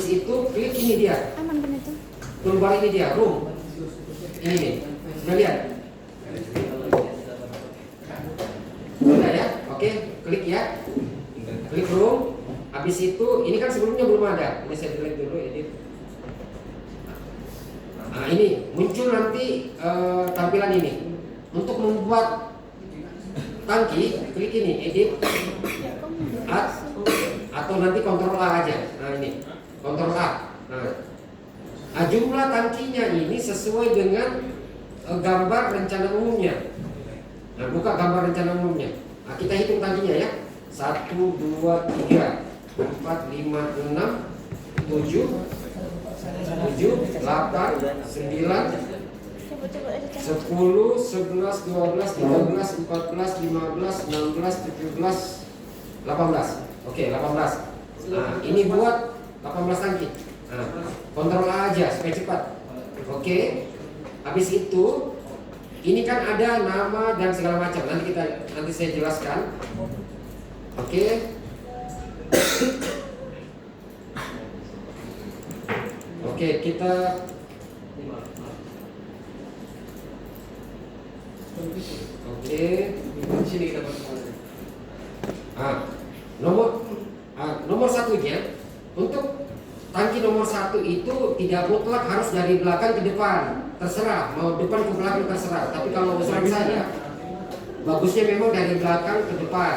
Itu klik ini dia. Aman kan itu? Toolbar ini dia, room. Ini nih. Sudah lihat? Sudah ya? Oke, klik ya. Klik room. Habis itu, ini kan sebelumnya belum ada. Ini saya delete dulu, edit. Nah, ini muncul nanti tampilan ini. Untuk membuat tangki, klik ini, edit, add, atau nanti Ctrl A aja. Nah ini, Ctrl A. Nah, jumlah tangkinya ini sesuai dengan gambar rencana umumnya. Nah, buka gambar rencana umumnya. Nah, kita hitung tangkinya ya. 1, 2, 3, 4, 5, 6, 7, 7, 8, 9, 10, 11, 12, 13, 14, 15, 16, 17, 18. Oke, 18. Nah, ini buat 18 tangki. Nah, Ctrl A aja supaya cepat. Oke. Habis itu ini kan ada nama dan segala macam. Nanti saya jelaskan. Oke. Oke, kita sini kita nomor satunya untuk tangki nomor 1 itu tidak mutlak harus dari belakang ke depan, terserah mau depan ke belakang terserah. Tapi kalau usulan saya bagusnya memang dari belakang ke depan.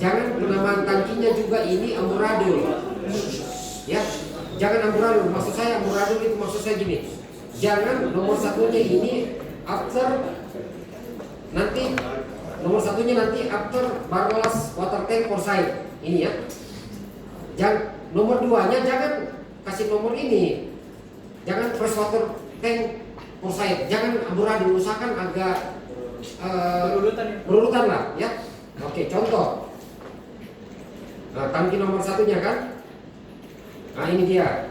Jangan penamaan tangkinya juga ini amburadul, ya. Jangan amburadul. Maksud saya amburadul itu maksud saya gini. Jangan nomor satunya ini after nanti nomor satunya nanti after barrels water tank for site ini ya. Jangan nomor 2-nya jangan kasih nomor ini. Jangan fresh water tank for site. Jangan amburadul, usahakan agak berurutan lah ya. Oke, contoh. Nah, tangki nomor satunya kan. Nah, ini dia.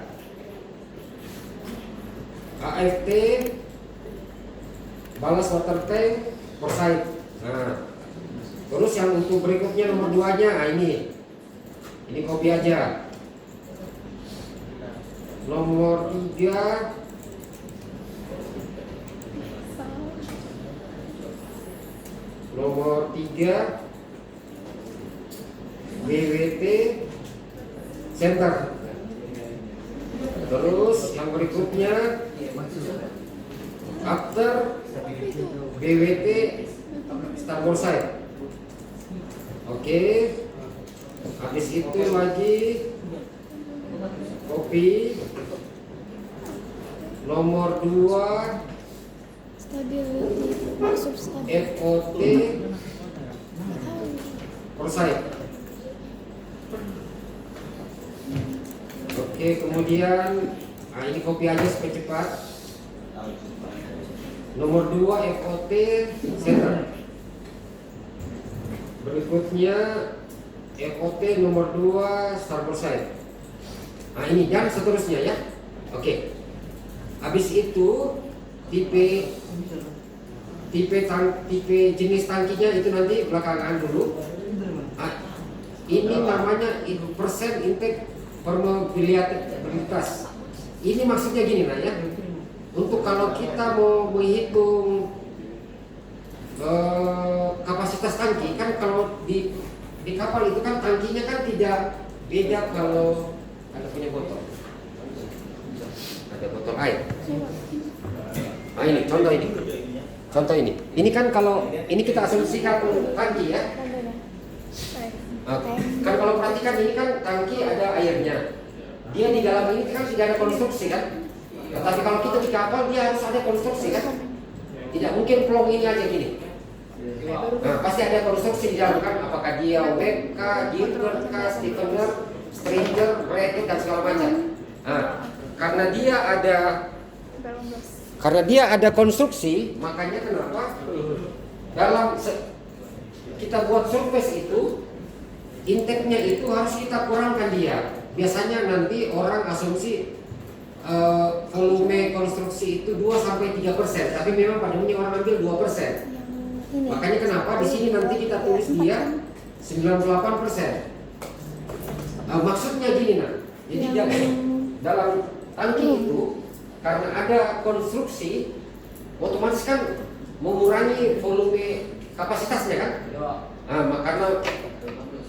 AFT ballast water tank for site. Nah, terus yang untuk berikutnya nomor 2-nya, nah ini copy aja. Nomor 3 BWT center. Terus yang berikutnya after BWT starboard side. Oke. Habis itu lagi copy nomor 2 FOT per side. Oke, kemudian ini copy aja supaya cepat. Nomor 2 FOT center. Berikutnya FOT nomor 2 starboard side. Nah ini dan seterusnya ya. Oke. Habis itu tipe jenis tangkinya itu nanti belakangan dulu. Nah, ini namanya persen intake permeabilitas. Ini maksudnya gini nah ya. Untuk kalau kita mau menghitung kapasitas tangki kan kalau di kapal itu kan tangkinya kan tidak beda. Kalau ada punya botol, ada botol air. Nah ini contoh ini kan kalau ini kita asumsikan tangki ya. Kan kalau perhatikan ini kan tangki ada airnya, dia di dalam ini kan tidak ada konstruksi kan. Tetapi kalau kita di kapal dia harus ada konstruksi kan. Tidak mungkin plong ini aja gini. Nah, pasti ada konstruksi di dalam kan, apakah dia web kah, girder kah, stiffener, stringer, bracket dan segala macam. Nah, karena dia ada konstruksi, makanya kenapa dalam kita buat surface itu intake-nya itu harus kita kurangkan dia. Biasanya nanti orang asumsi volume konstruksi itu 2-3%, tapi memang pada umumnya orang ambil 2%. Makanya kenapa di sini nanti kita tulis dia 98%. Maksudnya gini nah, Jadi dalam tangki itu karena ada konstruksi, otomatis kan mengurangi volume kapasitasnya kan? Karena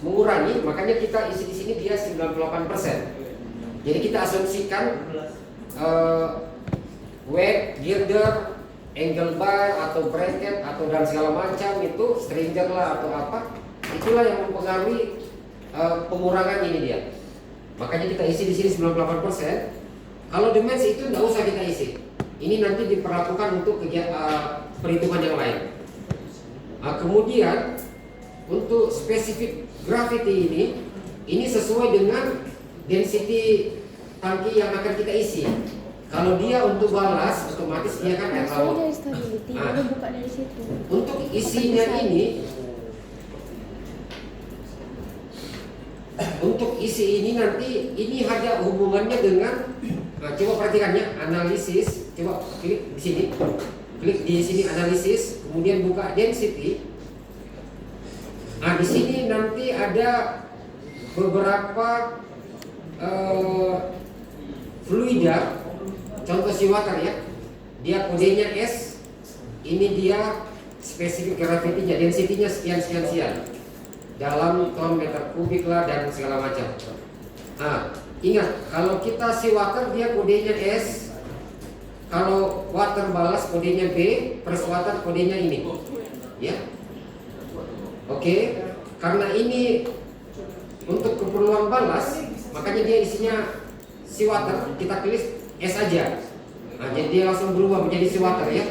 mengurangi, makanya kita isi di sini dia 98%. Jadi kita asumsikan weight, girder, angle bar atau bracket atau dan segala macam itu stringer lah atau apa, itulah yang mempengaruhi pengurangan ini dia. Makanya kita isi di sini 98%. Kalau dimensi itu nggak usah kita isi. Ini nanti diperlakukan untuk perhitungan yang lain. Kemudian untuk spesifik gravity ini sesuai dengan density tangki yang akan kita isi. Kalau dia untuk balas, otomatis dia kan air laut. Untuk isinya ini, nanti ini ada hubungannya dengan, coba perhatikannya, analisis. Coba klik di sini, analisis, kemudian buka density. Di sini nanti ada beberapa fluida, contoh seawater ya, dia kodenya S, ini dia spesifik gravity-nya, density-nya sekian dalam ton meter kubik lah dan segala macam. Ingat, kalau kita seawater dia kodenya S, kalau water balas kodenya B, fresh water kodenya ini, ya. Oke, karena ini untuk keperluan balas, makanya dia isinya seawater, kita pilih S aja. Jadi dia langsung berubah menjadi seawater ya.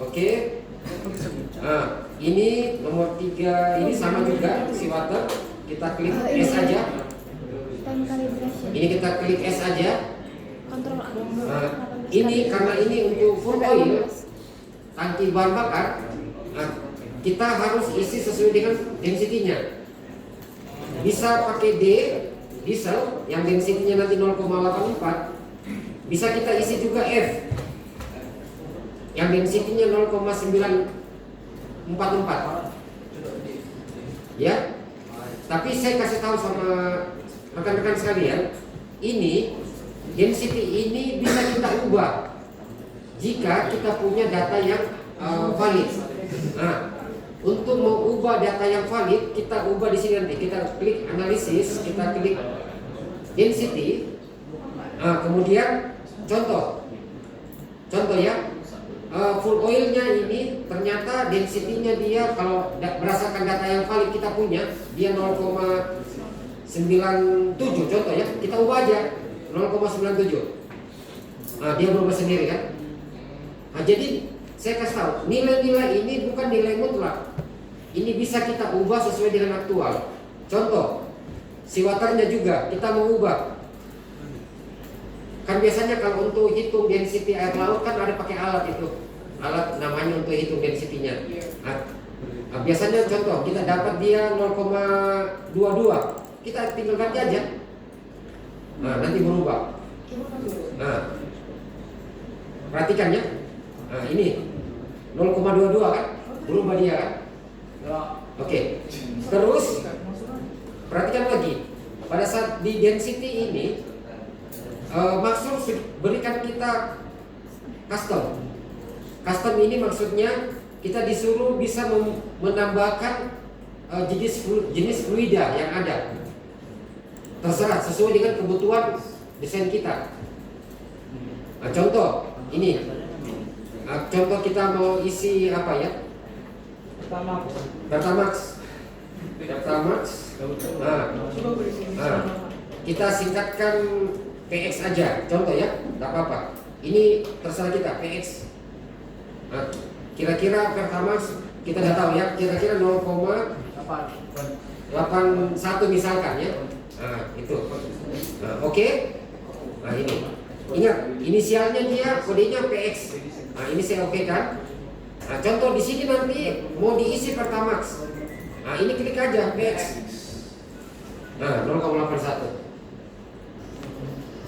Oke. Ini nomor 3 ini sama juga seawater, kita klik S aja. Ini kita klik S aja. Ini karena ini untuk full oil, tangki bahan bakar, kita harus isi sesuai dengan density-nya. Bisa pakai D, diesel yang density-nya nanti 0,84. Bisa kita isi juga F yang density-nya 0,944. Ya. Tapi saya kasih tahu sama rekan-rekan sekalian, ini density ini bisa kita ubah jika kita punya data yang valid. Untuk mengubah data yang valid, kita ubah di sini nanti. Kita klik analisis, kita klik density. Kemudian contoh ya, full oilnya ini ternyata density-nya dia kalau berdasarkan data yang valid kita punya dia 0,97 contoh ya, kita ubah aja 0,97. Dia berubah sendiri kan. Jadi saya kasih tahu, nilai-nilai ini bukan nilai mutlak. Ini bisa kita ubah sesuai dengan aktual. Contoh, seawaternya juga kita mau ubah. Kan biasanya kalau untuk hitung density air laut kan ada pakai alat itu. Alat namanya untuk hitung density-nya. Biasanya contoh, kita dapat dia 0,22. Kita tinggal ganti aja. Nanti berubah. Perhatikan ya. Ini 0,22 kan? Berubah dia kan? Oke. Terus perhatikan lagi. Pada saat di density ini maksud berikan kita custom. Custom ini maksudnya kita disuruh bisa menambahkan jenis fluida yang ada. Terserah sesuai dengan kebutuhan desain kita. Contoh ini. Contoh kita mau isi apa ya? Pertamax. Kita singkatkan PX aja. Contoh ya, tidak apa-apa. Ini terserah kita PX. Kira-kira Pertamax kita sudah tahu ya. Kira-kira 0,81 misalkan ya. Itu. Oke. Ini. Ingat, inisialnya dia kodenya PX. Ini saya oke kan? Contoh di sini nanti mau diisi Pertamax. Ini klik aja PX. 0,81.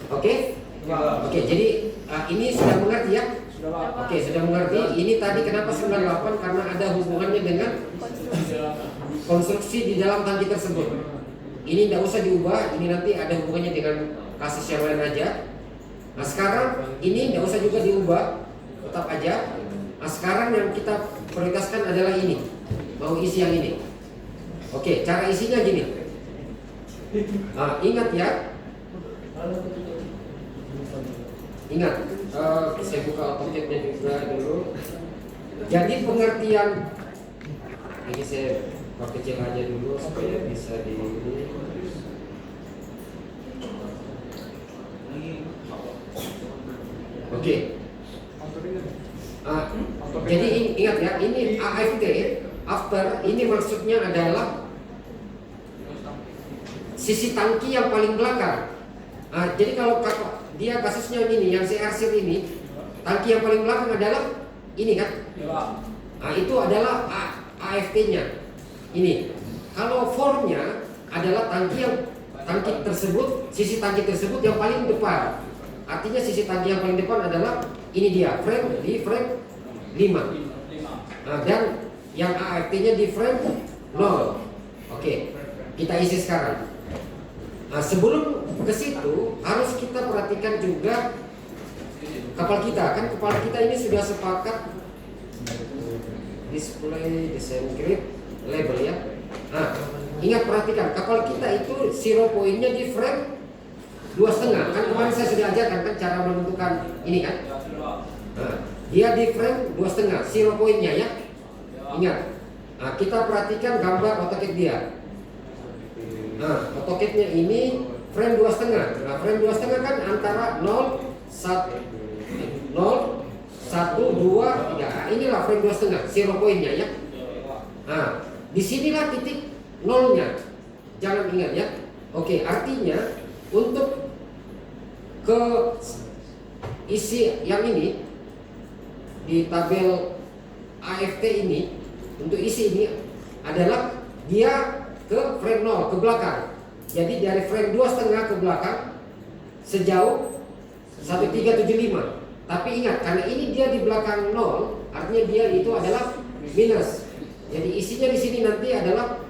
Oke? Oke, jadi ini sudah mengerti ya? Oke, sudah mengerti. Ini tadi kenapa 98 karena ada hubungannya dengan konstruksi di dalam tangki tersebut. Ini tidak usah diubah, ini nanti ada hubungannya dengan kasus yang lain aja. Nah sekarang ini nggak usah juga diubah, tetap aja. Nah sekarang yang kita prioritaskan adalah ini, mau isi yang ini. Oke, cara isinya gini. Nah, ingat ya, ingat. Saya buka AutoCAD-nya juga dulu. Jadi pengertian ini saya perkecil aja dulu supaya bisa di ini. Oke. Jadi ingat ya, ini AFT after ini maksudnya adalah sisi tangki yang paling belakang. Jadi kalau dia kasusnya ini yang CRC ini, tangki yang paling belakang adalah ini kan? Itu adalah AFT-nya. Ini. Kalau formnya adalah tangki tersebut, sisi tangki tersebut yang paling depan. Artinya sisi tangki yang paling depan adalah ini dia, frame 5. Dan yang AFT-nya di frame 0. Oke, kita isi sekarang. Sebelum ke situ harus kita perhatikan juga kapal kita. Kan kapal kita ini sudah sepakat display design grid label ya. Ingat perhatikan kapal kita itu zero point-nya di frame 2,5. Kan kemarin saya sudah ajarkan kan cara menentukan ini kan. Dia di frame 2,5 zero point-nya ya. Ingat. Kita perhatikan gambar AutoCAD dia. AutoCAD-nya ini frame 2,5. Frame 2,5 kan antara 0, 1, 2, 3. Inilah frame 2,5, zero point-nya ya. Disinilah titik nolnya. Jangan ingat ya. Oke, artinya untuk ke isi yang ini di tabel AFT ini, untuk isi ini adalah dia ke frame 0 ke belakang. Jadi dari frame 2,5 ke belakang sejauh 1375. Tapi ingat karena ini dia di belakang 0, artinya dia itu adalah minus. Jadi isinya di sini nanti adalah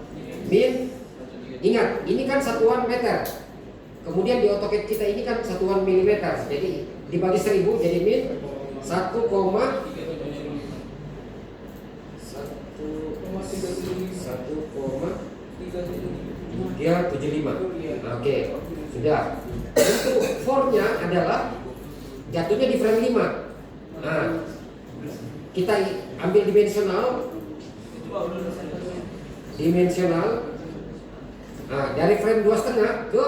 min. Ingat, ini kan satuan meter. Kemudian di AutoCAD kita ini kan satuan milimeter. Jadi dibagi 1000 jadi min 1,375. Oke, sudah. Untuk formnya adalah jatuhnya di frame 5. Kita ambil dimensional. Dari frame 2,5 ke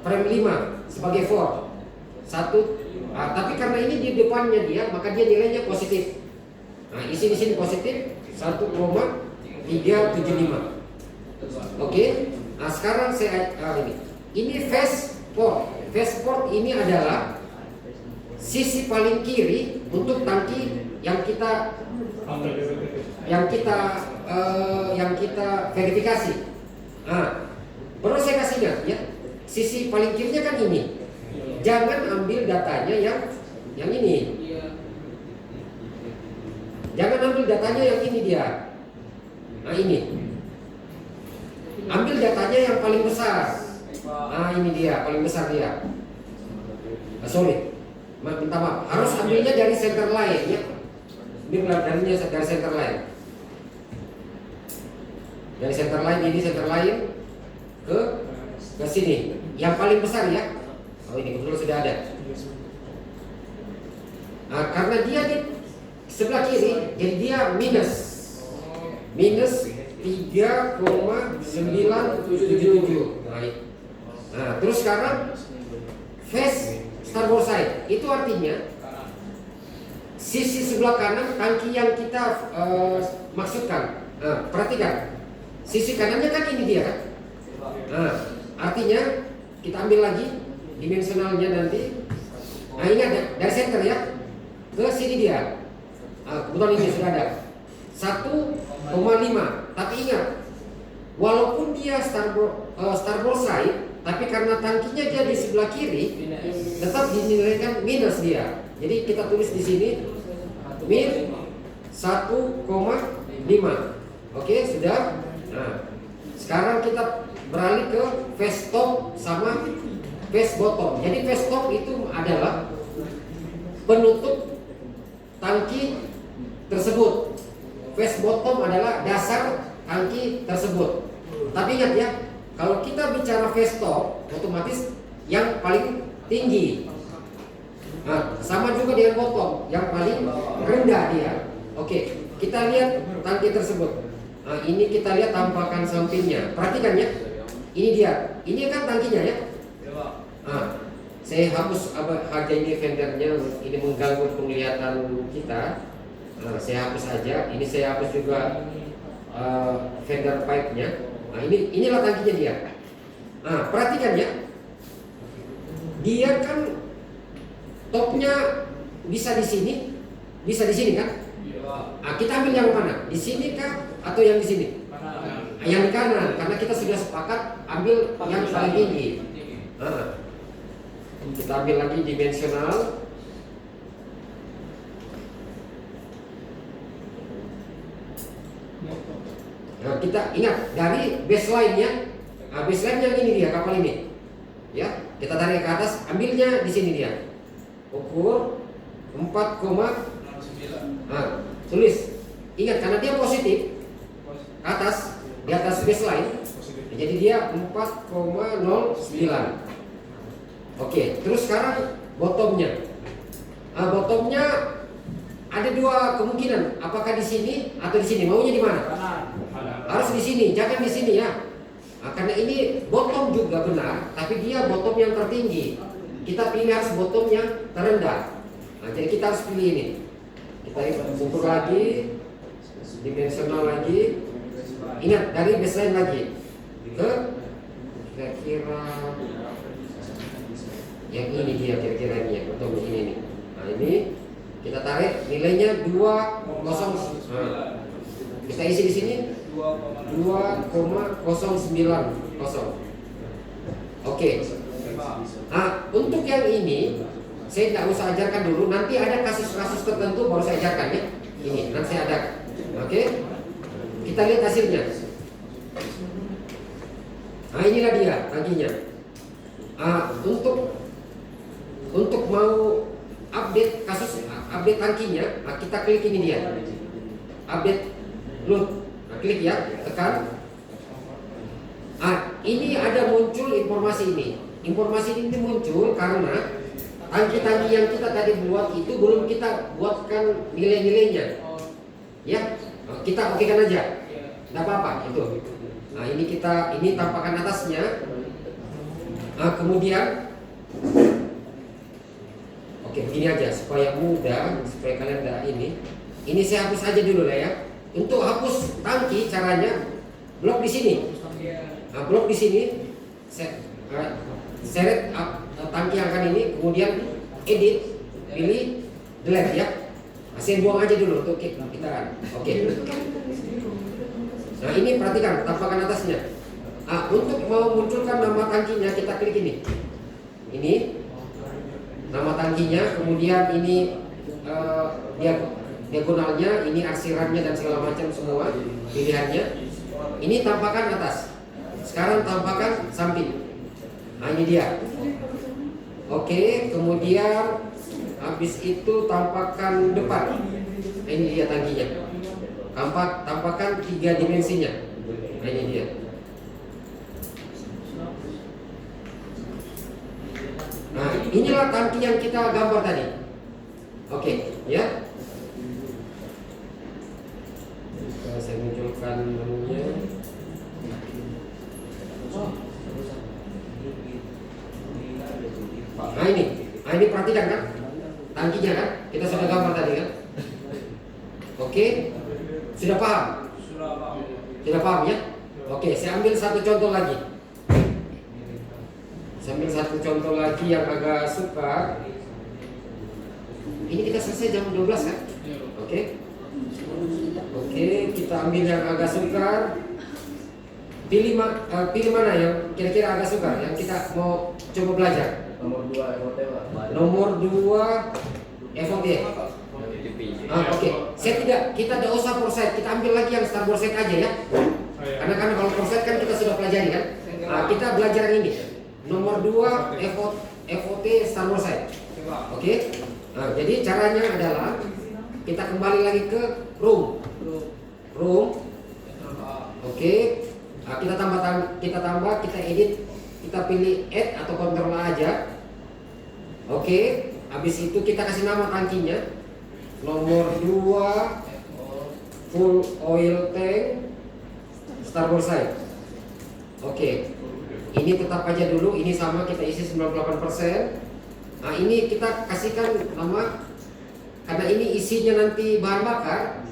frame 5 sebagai form. Tapi karena ini di depannya dia, maka dia nilainya positif. Isi di sini positif 1,375. Oke. Sekarang saya ini phase port. Phase port ini adalah sisi paling kiri untuk tangki yang kita verifikasi. Perlu saya kasih ingat ya, sisi paling kirinya kan ini. Jangan ambil datanya yang ini. Jangan ambil datanya yang ini dia. Ini. Ambil datanya yang paling besar. Ini dia, paling besar dia. Sorry. Minta maaf. Harus ambilnya dari center line ya. Ini dari center line. Dari center line ini center line ke sini. Yang paling besar ya. Ini kebetulan sudah ada. Karena dia di sebelah kiri, jadi dia minus 3,977. Terus sekarang face starboard side itu artinya sisi sebelah kanan tangki yang kita maksudkan. Perhatikan, sisi kanannya kan ini dia kan. Artinya kita ambil lagi dimensionalnya nanti. Ingat ya, dari center ya ke sini dia. Kebetulan ini sudah ada 1,5. Tapi ingat, walaupun dia starboard side, tapi karena tangkinya dia di sebelah kiri, tetap dinilaikan minus dia. Jadi kita tulis di sini min 1,5. Oke, sudah. Sekarang kita beralih ke face top sama face bottom. Jadi face top itu adalah penutup tangki tersebut. Face bottom adalah dasar tangki tersebut. Tapi ingat ya, kalau kita bicara face top, otomatis yang paling tinggi. Nah, sama juga dengan bottom, yang paling rendah dia. Oke, kita lihat tangki tersebut. Nah, ini kita lihat tampakan sampingnya. Perhatikan ya. Ini dia. Ini kan tangkinya ya. Nah, saya hapus aja ini fendernya, ini mengganggu penglihatan kita. Nah, saya hapus saja. Ini saya hapus juga fender pipe-nya. Nah, inilah tangkinya dia. Nah, perhatikan ya. Dia kan topnya bisa di sini, bisa di sini kan? Nah, kita ambil yang mana? Di sini kah atau yang di sini? Yang di kanan, karena kita sudah sepakat ambil yang paling tinggi. Nah, kita ambil lagi dimensional. Nah, kita ingat dari baseline-nya. Nah, baseline yang ini dia, kapal ini. Ya, kita tarik ke atas, ambilnya di sini dia. Ukur 4,9. Nah, tulis. Ingat karena dia positif ke atas, di atas baseline. Jadi dia 4,09. Oke, terus sekarang bottomnya. Nah, bottomnya ada dua kemungkinan, apakah di sini atau di sini. Maunya di mana? Harus di sini, jangan di sini ya. Nah, karena ini bottom juga benar, tapi dia bottom yang tertinggi. Kita pilih harus bottom yang terendah. Nah, jadi kita harus pilih ini. Kita ukur lagi, dimensional lagi. Ingat dari baseline lagi ke kira-kira yang ini dia kira-kira ini ya, bottom ini nih. Nah, ini kita tarik nilainya 2,0. Nah, kita isi di sini 2,090. Oke. Nah, untuk yang ini saya tidak usah ajarkan dulu. Nanti ada kasus-kasus tertentu baru saya ajarkan ya. Ini nanti saya ada. Oke. Kita lihat hasilnya. Nah, inilah dia tangkinya. Untuk mau update kasus, update tangkinya, kita klik ini dia. Update load. Nah, klik ya, tekan. Ini ada muncul informasi ini. Informasi ini muncul karena tangki-tangki yang kita tadi buat itu belum kita buatkan nilai-nilainya. Ya, kita okekan aja. Tidak apa-apa itu. Nah, ini tampakan atasnya. Kemudian oke, begini aja supaya mudah, supaya kalian tidak ini. Ini saya hapus aja dulu lah ya. Untuk hapus tangki caranya blok di sini. Nah, blok di sini, seret tangki yang akan ini, kemudian edit, pilih delete ya. Nah, saya buang aja dulu untuk kita kan. Oke. Nah, ini perhatikan tampakan atasnya. Untuk mau munculkan nama tangkinya kita klik ini. Ini nama tangkinya, kemudian ini diagonalnya, ini arsirannya dan segala macam semua pilihannya. Ini tampakan atas. Sekarang tampakan samping. Nah, ini dia. Oke, kemudian habis itu tampakan depan. Nah, ini dia tangkinya. Tampakan 3 dimensinya. Nah, ini dia. Nah, inilah tangki yang kita gambar tadi. Oke, ya. Saya munculkan menunya. Nah ini perhatikan kan, tangkinya kan, kita sudah gambar tadi kan. Oke, sudah paham? Sudah paham ya? Oke, saya ambil satu contoh lagi. Saya ambil satu contoh lagi yang agak sukar. Ini kita selesai jam 12 kan? Oke. Oke, kita ambil yang agak sukar. Pilih mana yang kira-kira agak sukar, yang kita mau coba belajar. Nomor 2 FOT Pak. Nomor 2 FOT. Oke. Kita tidak usah proset, kita ambil lagi yang starboard set aja ya. Karena kalau proset kan kita sudah pelajari kan. Kita belajar yang ini. nomor 2 FOT Star Wars side. Oke. Nah, jadi caranya adalah kita kembali lagi ke room. Oke. Nah, kita edit, kita pilih add atau control aja. Oke. Habis itu kita kasih nama tangkinya. Nomor 2 full oil tank Star Wars side. Oke. Ini tetap aja dulu, ini sama kita isi 98%. Nah, ini kita kasihkan nama, karena ini isinya nanti bahan bakar,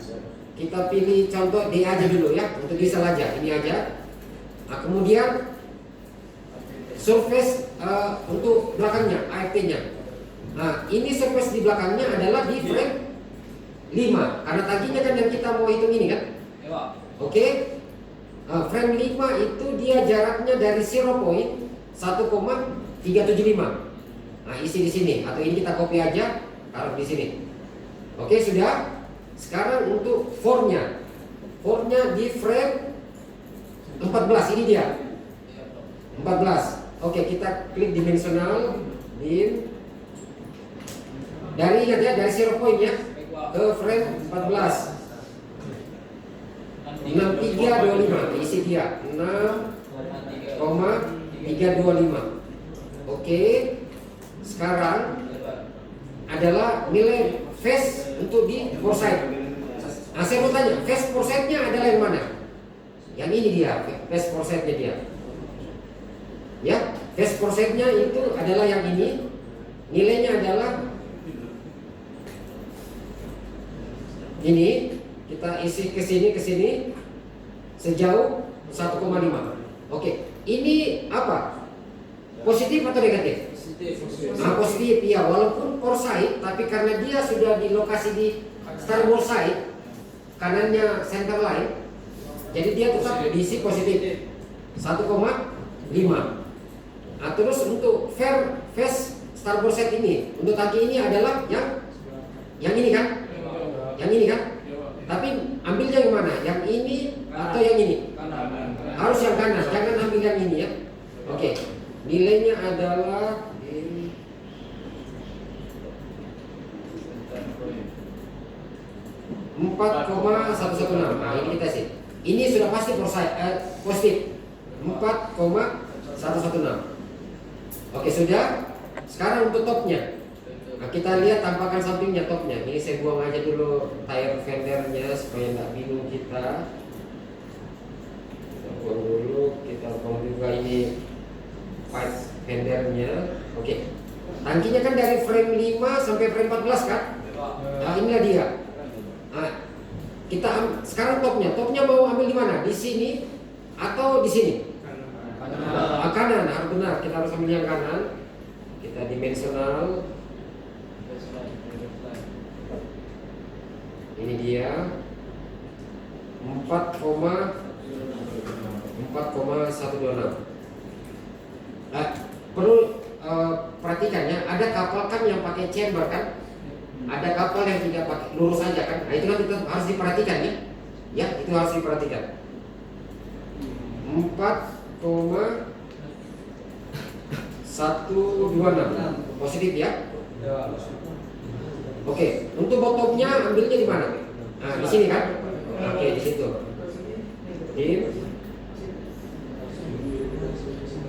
kita pilih contoh D aja dulu ya, untuk diesel aja, ini aja. Nah, kemudian surface untuk belakangnya, AFT-nya. Nah, ini surface di belakangnya adalah di frame 5, karena tadinya kan yang kita mau hitung ini kan. Oke. Frame 5 itu dia jaraknya dari 0.1,375. Nah, isi di sini atau ini kita copy aja, taruh di sini. Oke, sudah. Sekarang untuk fornya di frame 14, ini dia 14. Oke, kita klik dimensional dim. Dari ingat ya, dari 0 point ya ke frame 14 6325, isi dia 6,325. Oke. Sekarang adalah nilai face untuk di foresight. Nah, saya mau tanya, face foresightnya adalah yang mana? Yang ini dia, face foresightnya dia. Ya, face foresightnya itu adalah yang ini. Nilainya adalah ini. Kita isi ke sini sejauh 1,5. Oke, ini apa? Positif atau negatif? Nah, positif ya, walaupun foresight, tapi karena dia sudah di lokasi di Star Wars side, kanannya center line, jadi dia tetap diisi positif 1,5. Nah, terus untuk face Star Wars side ini, untuk tangki ini adalah yang ini kan? Yang ini kan? Tapi ambilnya yang mana? Yang ini atau yang ini? Harus yang kanan, jangan ambil yang ini ya. Oke. Nilainya adalah 4,116. Nah, ini kita sih. Ini sudah pasti positif 4,116. Oke, sudah. Sekarang untuk topnya. Nah, kita lihat tampakan sampingnya, topnya. Ini saya buang aja dulu tire fendernya supaya nggak bingung kita. Kita buang dulu, kita buang juga ini pipe fendernya. Oke. Tangkinya kan dari frame 5 sampai frame 14 kan? Nah, inilah dia. Nah, kita sekarang topnya mau ambil di mana? Di sini atau di sini? Kanan, harus benar. Kita harus ambil yang kanan. Kita dimensional. Ini dia 4,126. Perlu perhatikan ya, ada kapal kan yang pakai chamber kan, ada kapal yang tidak pakai lurus saja kan. Nah, itu kan tetap harus diperhatikan ya. Ya, itu harus diperhatikan. 4,126 positif ya. Oke, untuk bottomnya ambilnya di mana? Nah, di sini kan? Oke, di situ.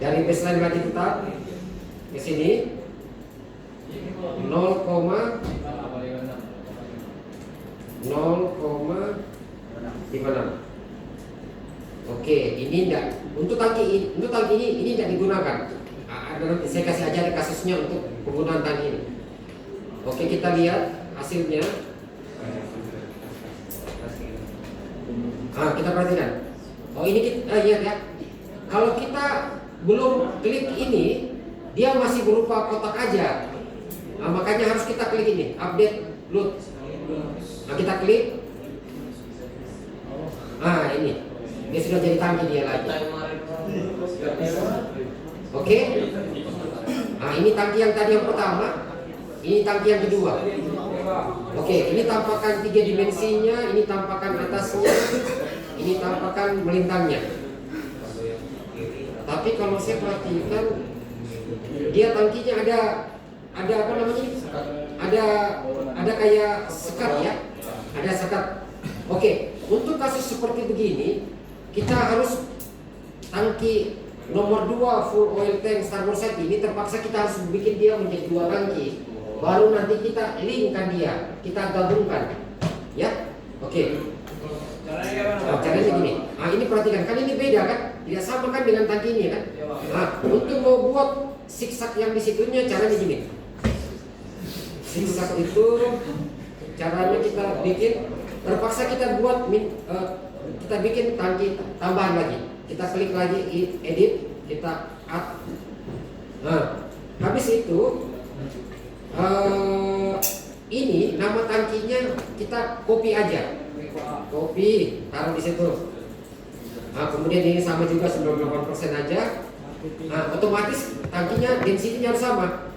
Dari baseline lagi tetap ke sini 0,56. Oke, ini enggak. Untuk tangki ini tidak digunakan. Ada nanti saya kasih aja kasusnya untuk penggunaan tangki ini. Oke, kita lihat hasilnya. Kita perhatikan. Oh, ini kita lihat ya. Kalau kita belum klik ini, dia masih berupa kotak aja. Nah, makanya harus kita klik ini, update load. Nah, kita klik. Nah, ini. Dia sudah jadi tangki dia lagi. Oke. Nah, ini tangki yang tadi yang pertama. Ini tangki yang kedua. Oke, ini tampakan 3 dimensinya, ini tampakan atasnya, ini tampakan melintangnya. Tapi kalau saya perhatikan dia tangkinya ada apa namanya? Ada kayak sekat ya, ada sekat. Oke, untuk kasus seperti begini kita harus tangki nomor 2 full oil tank Starboard side ini terpaksa kita harus bikin dia menjadi 2 tangki. Baru nanti kita linkkan dia, kita gabungkan, ya. Oke. Caranya gini. Nah, ini perhatikan, kan ini beda kan? Tidak sama kan dengan tangki ini kan? Nah, untuk mau buat zigzag yang di situnya caranya gini. Zigzag itu caranya kita bikin, terpaksa kita buat kita bikin tangki tambahan lagi. Kita klik lagi edit, kita add. Nah, habis itu ini nama tangkinya kita copy aja. Copy, taruh di situ. Nah, kemudian ini sama juga 98% aja. Nah, otomatis tangkinya density-nya harus sama.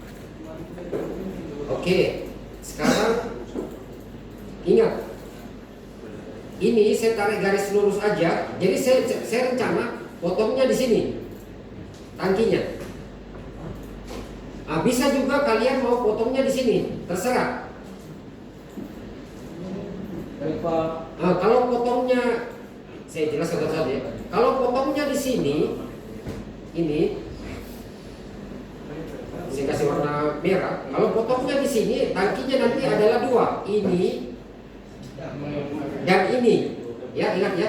Oke, sekarang ingat, ini saya tarik garis lurus aja. Jadi saya rencana potongnya di sini, tangkinya. Nah, bisa juga kalian mau potongnya di sini, terserah. Nah, kalau potongnya, saya jelaskan satu-satu ya. Kalau potongnya di sini, ini saya kasih warna merah. Kalau potongnya di sini, tangkinya nanti adalah 2, ini dan ini, ya ingat ya.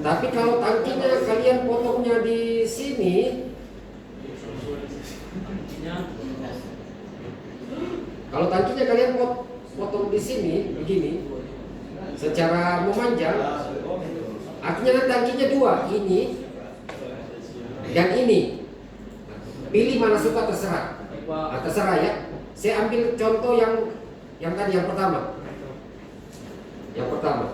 Tapi kalau tangkinya kalian potongnya di sini, kalau tangkinya kalian potong di sini begini, secara memanjang, artinya nanti tangkinya 2, ini dan ini. Pilih mana suka, terserah. Nah, terserah ya. Saya ambil contoh yang tadi yang pertama. Yang pertama.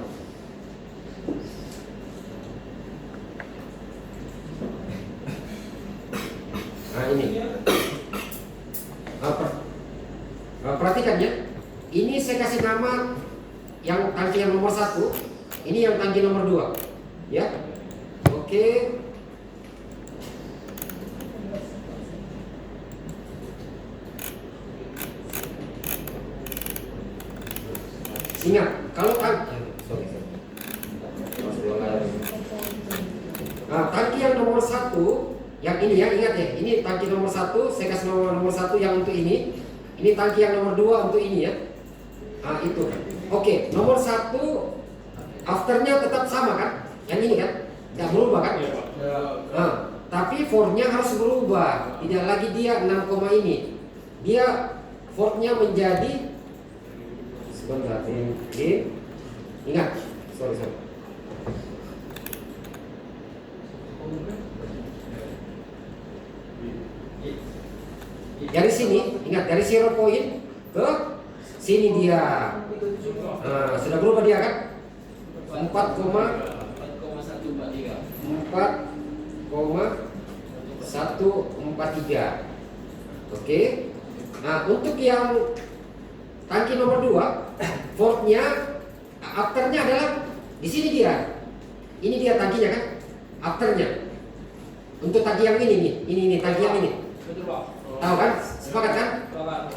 Nah ini. Perhatikan ya. Ini saya kasih nama yang tangki yang nomor 1. Ini yang tangki nomor 2. Ya. Oke. Ingat, kalau tangki tangki yang nomor 1, yang ini ya, ingat ya, ini tangki nomor 1, saya kasih nomor 1 yang untuk ini tangki yang nomor 2 untuk ini ya. Nah itu. Oke, nomor 1 afternya tetap sama kan? Yang ini kan? Tidak berubah kan? Nah, tapi fornya harus berubah. Tidak lagi dia 6, ini. Dia fornya menjadi, sebentar, ini ingat, sorry. Dari sini, ingat, dari 0 point ke sini dia. Nah, sudah berubah dia kan? 4,143. Oke. Nah, untuk yang tangki nomor 2, fortnya, afternya adalah di sini dia. Ini dia tangkinya kan? Afternya. Untuk tangki yang ini nih, ini tangki yang ini. Tahu kan? Sepakat kan?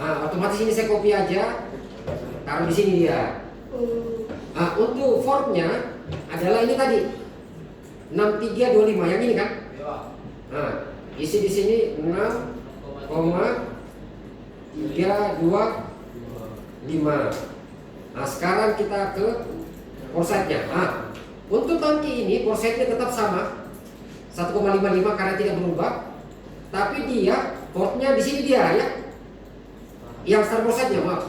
Nah, otomatis ini saya copy aja, taruh di sini dia. Nah, untuk fortnya adalah ini tadi 6325 yang ini kan? Nah, isi di sini 6,325. Nah, sekarang kita ke forside-nya. Nah, untuk tangki ini forside-nya tetap sama 1,55 karena tidak berubah. Tapi dia portnya di sini dia ya. Yang starboard side-nya, maaf.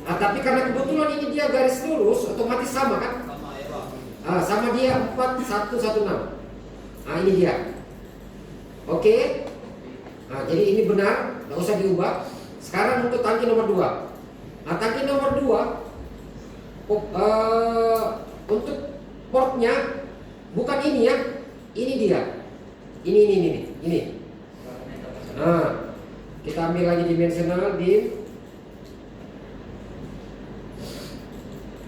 Nah, tapi karena kebetulan ini dia garis lurus, otomatis sama kan? Sama dia 4116. Nah, ini dia. Oke. Nah, jadi ini benar, nggak usah diubah. Sekarang untuk tangki nomor 2. Nah, tangki nomor 2 untuk portnya bukan ini ya. Ini dia. Ini. Nah, kita ambil lagi dimensional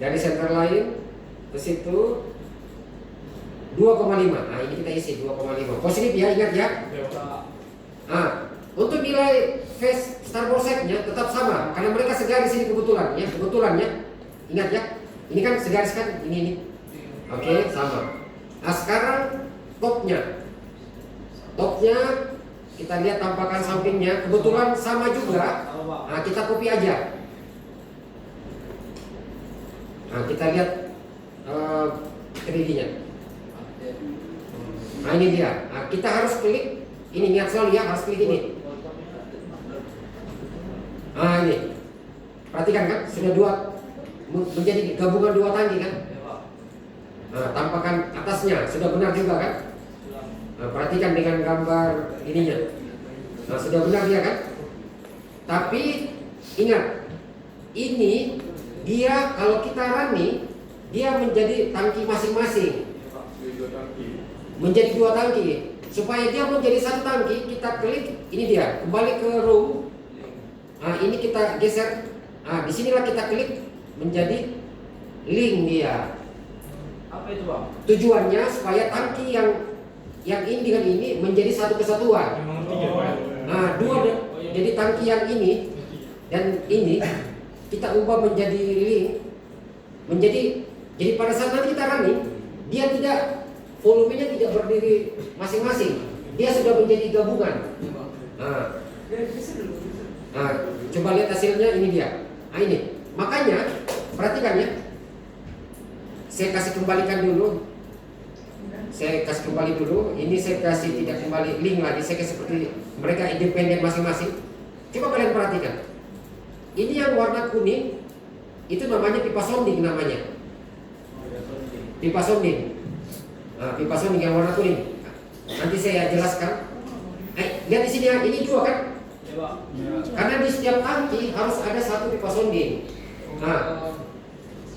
dari center line ke situ 2,5. Nah, ini kita isi 2,5. Positif ya, ingat ya. Nah, untuk nilai phase starboard side-nya tetap sama karena mereka segaris ini kebetulan ya. Ingat ya, ini kan segaris kan ini. Oke, sama. Nah, sekarang topnya kita lihat tampakan sampingnya kebetulan sama juga. Nah, kita copy aja. Nah, kita lihat 3D-nya. Nah, ini dia. Nah, kita harus klik ini, ingat selalu ya, harus klik ini. Nah, ini. Perhatikan kan, sudah dua menjadi gabungan dua tangki kan? Nah, tampakan atasnya sudah benar juga kan? Nah, perhatikan dengan gambar ininya. Nah, sudah benar dia kan? Tapi ingat, ini dia kalau kita running, dia menjadi tangki masing-masing. Menjadi dua tangki. Supaya dia menjadi satu tangki, kita klik, ini dia, kembali ke room. Nah, ini kita geser. Nah, disinilah kita klik menjadi link dia. Apa itu, Bang? Tujuannya supaya tangki yang ini dengan ini menjadi satu kesatuan. Nah, jadi tangki yang ini dan ini kita ubah menjadi link, jadi pada saat nanti kita running, dia tidak volumenya tidak berdiri masing-masing, dia sudah menjadi gabungan. Nah, coba lihat hasilnya, ini dia. Nah, ini makanya perhatikan ya, saya kasih kembalikan dulu. Saya kasih kembali dulu. Ini saya kasih tidak kembali link lagi. Saya kasih seperti mereka independen masing-masing. Coba kalian perhatikan. Ini yang warna kuning itu namanya pipa sounding namanya. Pipa sounding. Nah, pipa sounding yang warna kuning. Nanti saya jelaskan. Lihat di sini ya. Ini dua kan? Karena di setiap tangki harus ada satu pipa sounding. Nah,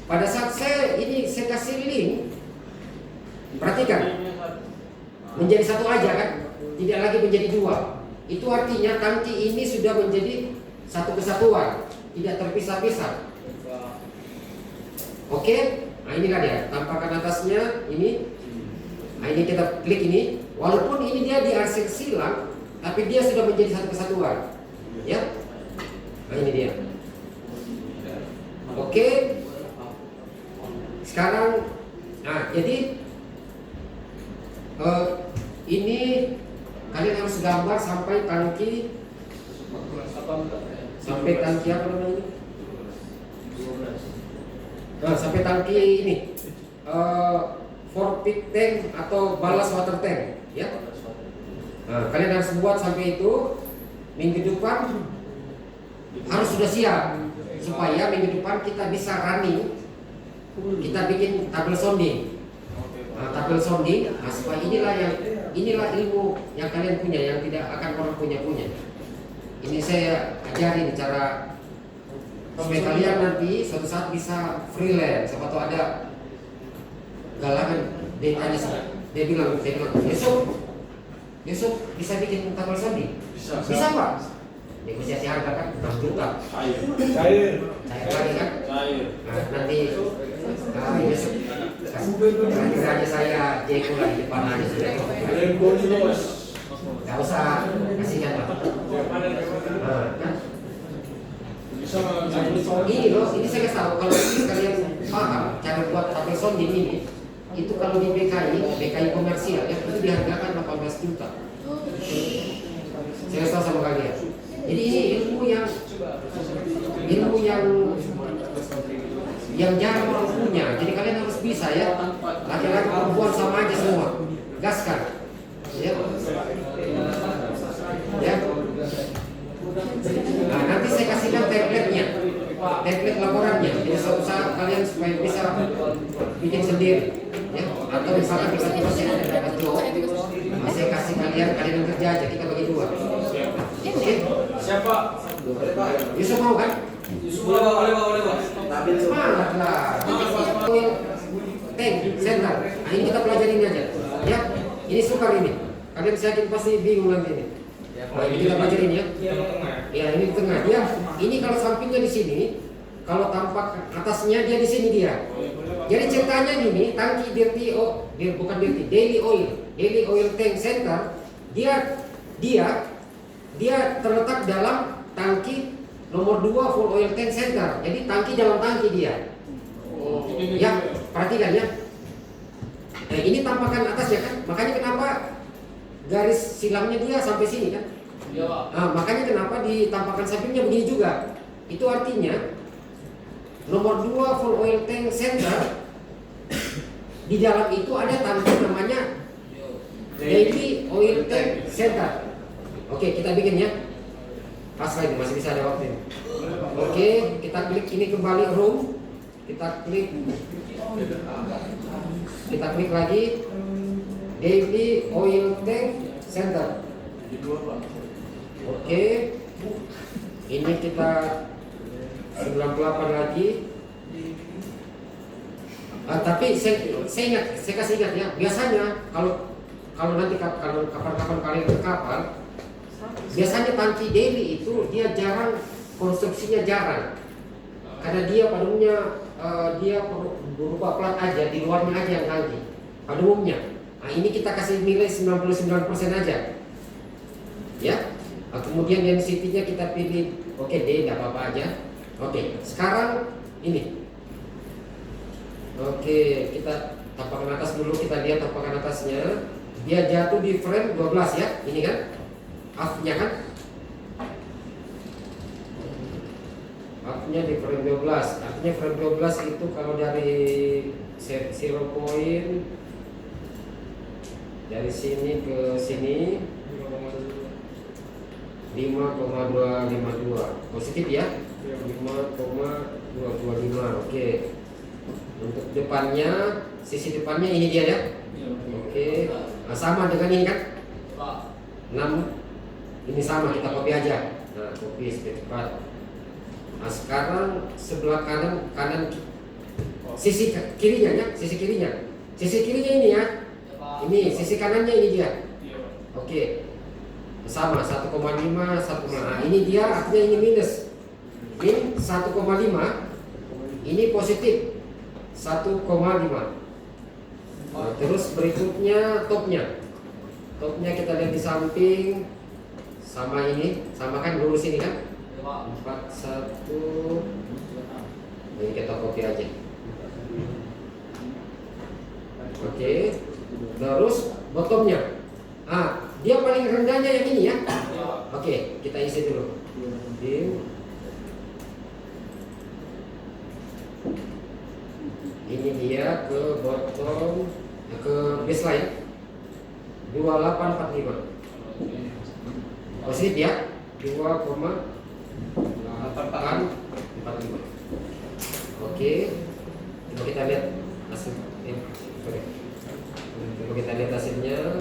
pada saat saya kasih link, perhatikan, menjadi satu aja kan, tidak lagi menjadi dua. Itu artinya tangki ini sudah menjadi satu kesatuan, tidak terpisah-pisah. Oke, nah inilah dia tampakan atasnya ini. Nah, ini kita klik ini, walaupun ini dia di arsip silang, tapi dia sudah menjadi satu kesatuan, ya. Nah, ini dia. Oke, sekarang, nah jadi ini kalian harus gambar sampai tangki apa namanya? Nah, sampai tangki ini for pit tank atau ballast water tank, ya. Nah, kalian harus buat sampai itu. Minggu depan harus sudah siap supaya minggu depan kita bisa running. Kita bikin tabel sounding. Nah, tabel sounding, nah, supaya inilah ilmu yang kalian punya, yang tidak akan orang punya. Ini saya ajarin cara supaya kalian nanti suatu saat bisa freelance. Siapa tahu ada galangan dia tanya, dia bilang besok bisa bikin tabel sounding. Bisa Pak? Negosiasi harga kan 6 juta. Cair lagi kan? Nah, nanti besok kira aja saya jeko lagi depan aja sudah. Gak usah kasihkan Pak. Kan? Ini loh, ini saya kasih tahu kalau kalian paham cara buat tabel sounding ini, itu kalau di BKI komersial ya, itu dihargakan 18 juta. Saya tahu sama kalian. Jadi ini ilmu yang jarang orang punya. Jadi kalian harus bisa ya. Laki-laki perempuan sama aja semua. Gaskan. Ya. Ya. Nah, nanti saya kasihkan template-nya. Template laporannya. Jadi suatu saat kalian supaya bisa bikin sendiri. Ya. Atau misalnya tiba-tiba saya ada dapat job, saya kasih kalian yang kerja aja, kita bagi dua. Oke? Siapa? Yusuf mau kan? Boleh. Semangat lah. Tank, center. Nah, ini kita pelajarin aja. Ya, ini sukar ini. Kalian saya yakin pasti bingung nanti ini. Nah, ini kita pelajarin ya. Ya, ini di tengah. Dia, ini kalau sampingnya di sini, kalau tampak atasnya dia di sini dia. Jadi ceritanya ini tangki daily oil tank center, dia dia terletak dalam tangki nomor 2 full oil tank center. Jadi tangki dalam tangki dia. Ya, perhatikan ya. Nah, ini tampakan atasnya kan. Makanya kenapa garis silamnya dia sampai sini kan? Iya, Pak. Nah, makanya kenapa di tampakan sampingnya begini juga. Itu artinya nomor 2 full oil tank center, di dalam itu ada tangki namanya daily oil tank center. Oke, kita bikin ya. Pas lagi masih bisa ada waktu. Oke, kita klik ini kembali room. Kita klik lagi daily oil tank center. Oke, ini kita 98 lagi. Tapi saya kasih ingat ya. Biasanya kalau nanti kalau kapan-kapan kalian ke kapal, biasanya tangki daily itu dia jarang, konstruksinya jarang, karena dia pada umumnya dia berupa plat aja, di luarnya aja yang tangki pada umumnya. Nah, ini kita kasih nilai 99% aja ya. Kemudian density-nya kita pilih oke D, tidak apa-apa aja. Oke, sekarang ini oke, kita tampakan atas dulu, kita lihat tampakan atasnya. Dia jatuh di frame 12 ya, ini kan aft-nya kan, aft-nya di frame 12. Artinya frame 12 itu kalau dari 0 point dari sini ke sini 5,252 positif ya, 5,225. Oke, untuk depannya, sisi depannya ini dia ya. Oke, nah, sama dengan ini kan 6. Ini sama, kita copy aja. Nah, copy cepat. Nah, sekarang sebelah kanan sisi kirinya ya, sisi kirinya ini ya. Ini sisi kanannya ini dia. Oke, sama 1,5 1,5. Nah, ini dia artinya ini minus. Ini 1,5. Ini positif 1,5. Nah, terus berikutnya topnya kita lihat di samping, sama ini, sama kan lurus ini kan 41. Ini kita copy aja. Oke, terus bottomnya, dia paling rendahnya yang ini ya. Oke, kita isi dulu. Ini dia ke bottom, ke baseline 2845. Positif ya, 2,845. Oke, coba kita lihat hasil. Coba kita lihat hasilnya.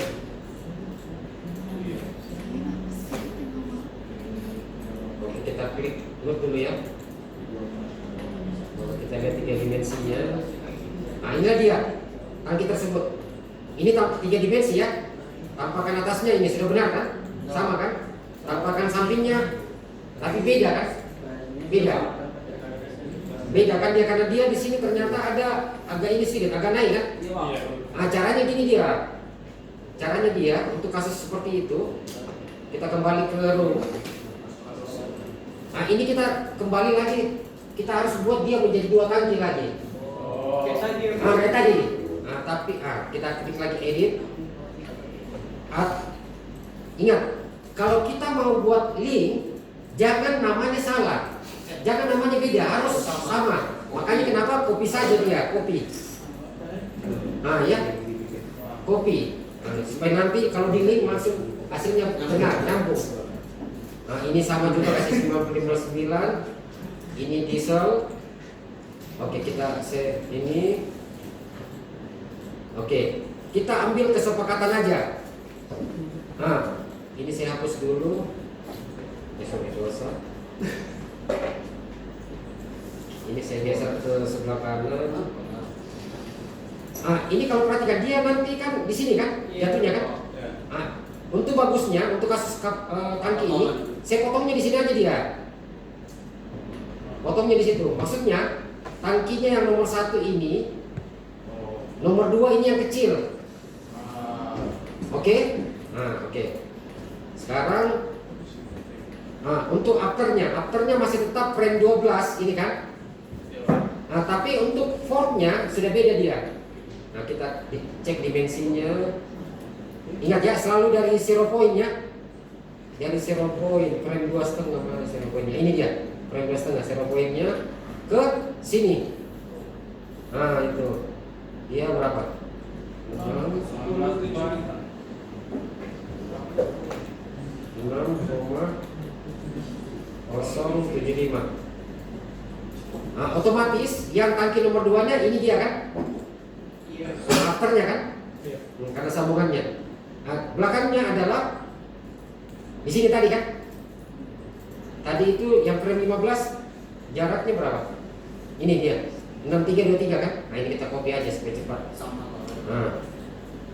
Oke, kita klik load dulu ya. Kita lihat 3 dimensinya. Nah, inilah dia tangki tersebut. Ini 3 dimensi ya. Tampakan atasnya ini sudah benar kan? Sama kan? Tampakan sampingnya, tapi beda kan? Beda kan dia, karena dia di sini ternyata ada agak ini sedikit, agak naik kan? Nah, caranya gini dia. Caranya dia untuk kasus seperti itu, kita kembali ke room. Nah, ini kita kembali lagi. Kita harus buat dia menjadi 2 tangki lagi. Kayak tadi. Nah, tapi kita klik lagi edit. Ingat, kalau kita mau buat link, jangan namanya salah, jangan namanya beda, harus sama. Makanya kenapa copy saja dia, copy. Nah ya, copy. Supaya nanti kalau di link langsung hasilnya benar, nyambung. Nah, ini sama juga kasih 95.9. Ini diesel. Oke, kita save ini. Oke, kita ambil kesepakatan aja. Nah, ini saya hapus dulu. Sorry, dosa. Ini saya geser ke sebelah kanan. Ini kalau perhatikan dia nanti kan di sini kan jatuhnya kan. Untuk bagusnya, untuk kasus tangki ini, saya potongnya di sini aja dia. Potongnya di situ. Maksudnya tangkinya yang nomor 1 ini, nomor 2 ini yang kecil. Oke? Oke. Sekarang Nah, untuk afternya masih tetap frame 12 ini kan. Nah, tapi untuk forknya sudah beda dia. Nah, kita cek dimensinya. Ingat ya, selalu dari 0 point ya. Dari 0 point, frame 2,5 mana 0 pointnya? Ini dia, frame 2,5 0 pointnya ke sini. Nah, itu dia berapa? 6,075. Nah, otomatis yang tangki nomor 2 nya ini dia kan? Afternya kan? Karena sambungannya. Nah, belakangnya adalah di sini tadi kan? Tadi itu yang frame 15 jaraknya berapa? Ini dia 6323 kan? Nah, ini kita copy aja supaya cepat.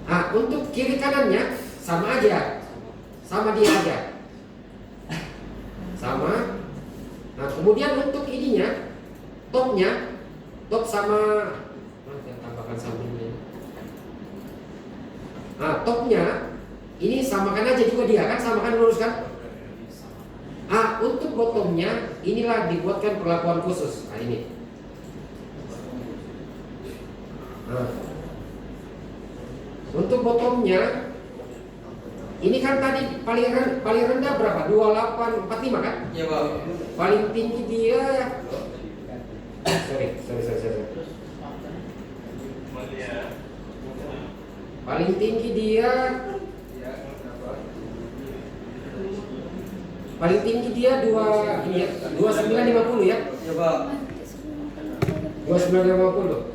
Nah, untuk kiri kanannya sama aja. Sama dia aja. Sama. Nah, kemudian untuk ininya topnya, top sama tambahkan sampingnya. Nah, topnya ini samakan aja juga dia kan, samakan lurus kan? Ah, untuk bottomnya inilah dibuatkan perlakuan khusus. Nah, ini. Nah, untuk bottomnya ini kan tadi paling rendah berapa? 2845 kan? Iya, Pak. Paling tinggi dia sorry. Paling tinggi dia 2950 ya. Iya, Pak. 2950.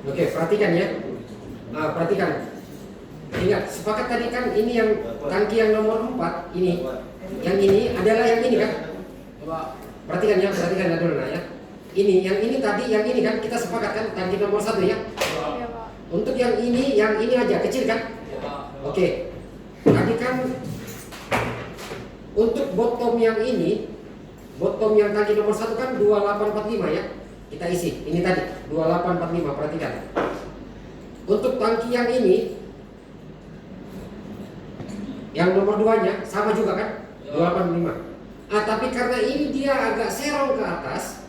Oke, perhatikan ya. Nah, perhatikan. Ingat, sepakat tadi kan ini yang tangki yang nomor 4 ini. Yang ini adalah yang ini kan? Perhatikan ya, perhatikan dulu nah ya. Ini, yang ini tadi, yang ini kan kita sepakat kan tangki nomor 1 ya. Untuk yang ini aja kecil kan? Oke. Tadi kan untuk bottom yang ini, bottom yang tangki nomor 1 kan 2845 ya. Kita isi, ini tadi 2845, perhatikan. Untuk tangki yang ini, yang nomor 2 nya sama juga kan, 285. Ah, tapi karena ini dia agak serong ke atas,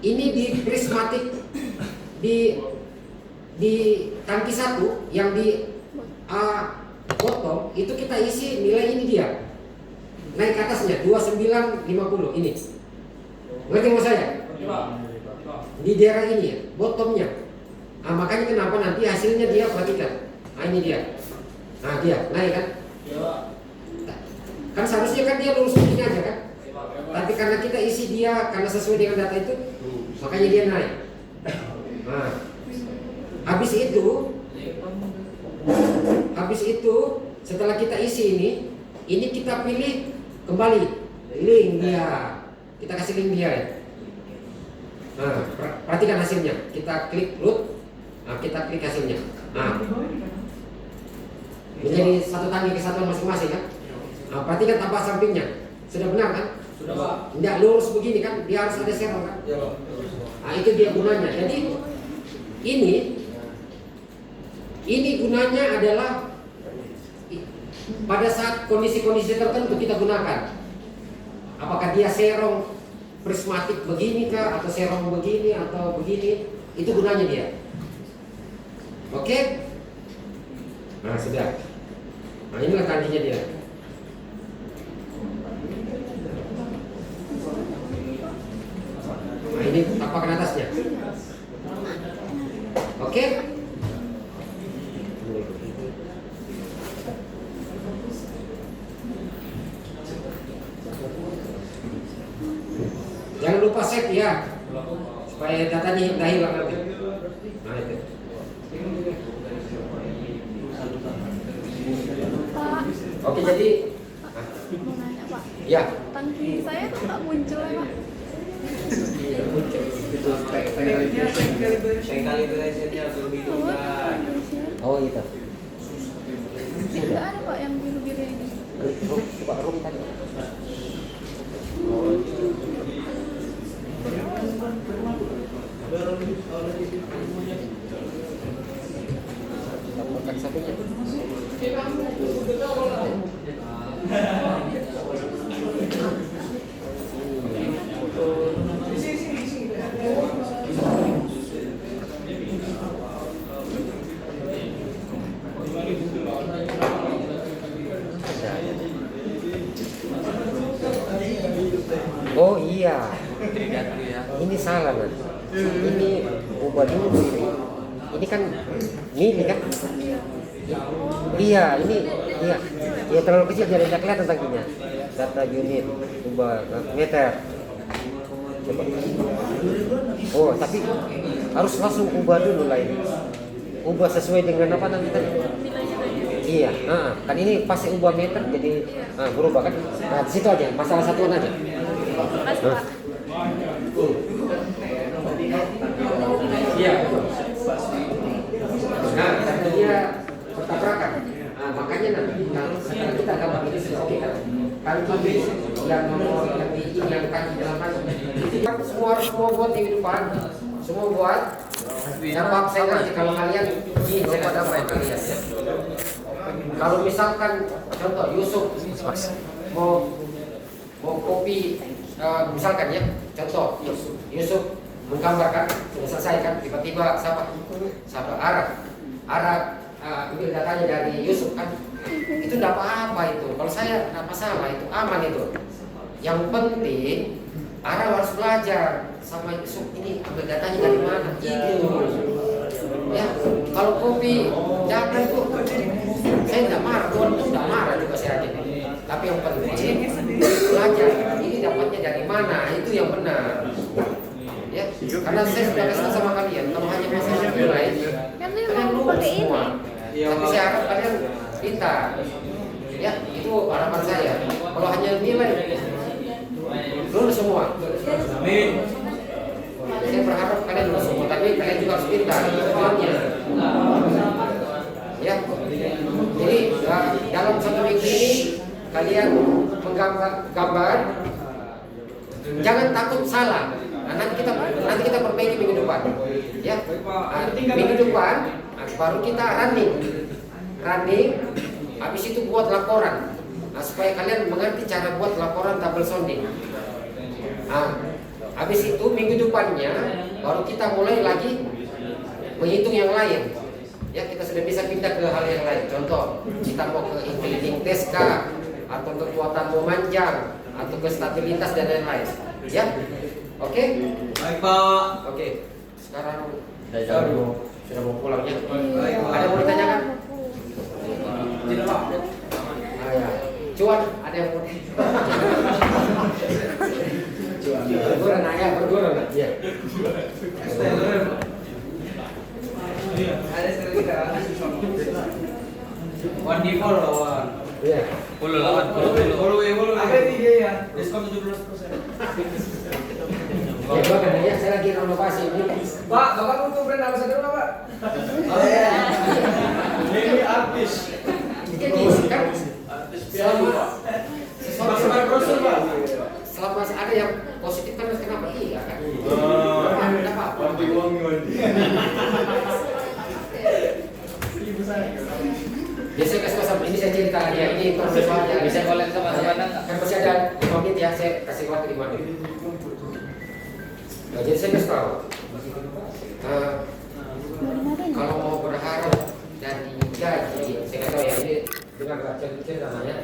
ini di prismatik di tangki 1 yang di bottom itu kita isi nilai ini dia. Naik ke atasnya 2950 ini. Ngerti mau saya? Di daerah ini ya, bottomnya. Nah, makanya kenapa nanti hasilnya dia perhatikan. Nah, ini dia. Nah, dia naik kan? Kan seharusnya kan dia lurus begini aja kan? Tapi karena kita isi dia karena sesuai dengan data itu, makanya dia naik. Nah, habis itu setelah kita isi ini kita pilih kembali link dia. Kita kasih link dia ya. Nah, perhatikan hasilnya. Kita klik root. Nah, kita klik hasilnya. Nah, menjadi satu tangki kesatuan masing-masing kan? Nah, perhatikan tambah sampingnya. Sudah benar kan? Sudah Pak. Tidak lurus begini kan, dia harus ada serong kan. Ya Pak. Nah, itu dia gunanya. Jadi ini gunanya adalah pada saat kondisi-kondisi tertentu kita gunakan. Apakah dia serong prismatik begini kah, atau serong begini atau begini, itu gunanya dia. Oke? Nah sudah. Nah inilah kandinya dia. Nah ini tapakan atasnya. Oke? Jangan lupa save ya, supaya datanya tidak hilang nanti. Nah itu. Pak, Oke jadi, mau nanya Pak, ya. tangki saya kok nggak muncul ya Pak? Kalibrasinya berbeda. Oh itu. Nggak ada Pak yang biru-biru ini. Coba room tadi. Bukan satunya. Oh iya, ini salah kan? Ini ubah dulu ini. Ini kan mini kan? Iya, ini iya. Ya terlalu kecil jadi tidak kelihatan tangkinya. Data unit ubah meter. Coba. Oh, tapi harus langsung ubah dulu lah ini. Ubah sesuai dengan apa nanti tadi? Iya, kan ini pasti ubah meter jadi berubah kan? Nah, di situ aja, masalah satuan aja. Makasih Pak. Iya. Nah, karena dia bertabrakan. Nah, makanya nanti sekarang kita gambar ini sudah oke kan? Kaki yang nomor yang ini yang kaki dalam kaki. Semua buat di depan, semua buat. Dapat saya nanti kalau kalian ini saya dapat kalian ya. Kalau misalkan contoh Yusuf mau kopi misalkan ya contoh Yusuf menggambarkan sudah selesai kan tiba-tiba sahabat Arab ambil datanya dari Yusuf kan itu tidak apa-apa itu kalau saya tidak masalah itu aman itu yang penting Arab harus belajar sama Yusuf ini ambil datanya dari mana itu ya kalau kopi jatuh itu saya tidak marah Tuhan itu tidak marah juga saya aja tapi yang penting belajar ini dapatnya dari mana itu yang benar ya karena saya sudah kasih sama kalian kalau hanya masalah nilai Kan ini kalian mau lulus pakai ini. semua tapi saya harap kalian pintar ya itu harapan saya kalau hanya nilai lulus semua Amin. saya berharap kalian lulus semua tapi kalian juga harus pintar itu tujuannya ya jadi dalam satu minggu ini kalian menggambar jangan takut salah nanti kita perbaiki minggu depan ya minggu depan baru kita running habis itu buat laporan supaya kalian mengerti cara buat laporan tabel sounding habis itu minggu depannya baru kita mulai lagi menghitung yang lain ya kita sudah bisa pindah ke hal yang lain contoh kita mau ke including test kah atau kekuatan memanjang atau ke stabilitas dan lain-lain ya oke Baik Pak. oke sekarang sudah mau pulang ya ada mau ditanyakan Tidak Pak. ya cuan ada yang mau bergurau ya Ada sekali kita. 1D4 lawan. iya Follow lawan. Follow. Apa ini ya? Diskon 17%. ya bahkan ya saya lagi renovasi ini Pak, Bapak butuh brand ambassador nggak Pak? Ini artis. jadi kan selama Maksimal brosur Pak. selama ada yang positif kan kenapa iya kan? Kenapa? Wanti wangi wanti. Ya saya kasih WhatsApp ini saya cerita ya ini soalnya Bisa boleh sama-sama enggak? kan masih ada 5 menit ya saya kasih waktu 5 menit. Nah, jadi saya kasih tahu kalau mau berharap dari gaji saya kata ya ini dengan cerita namanya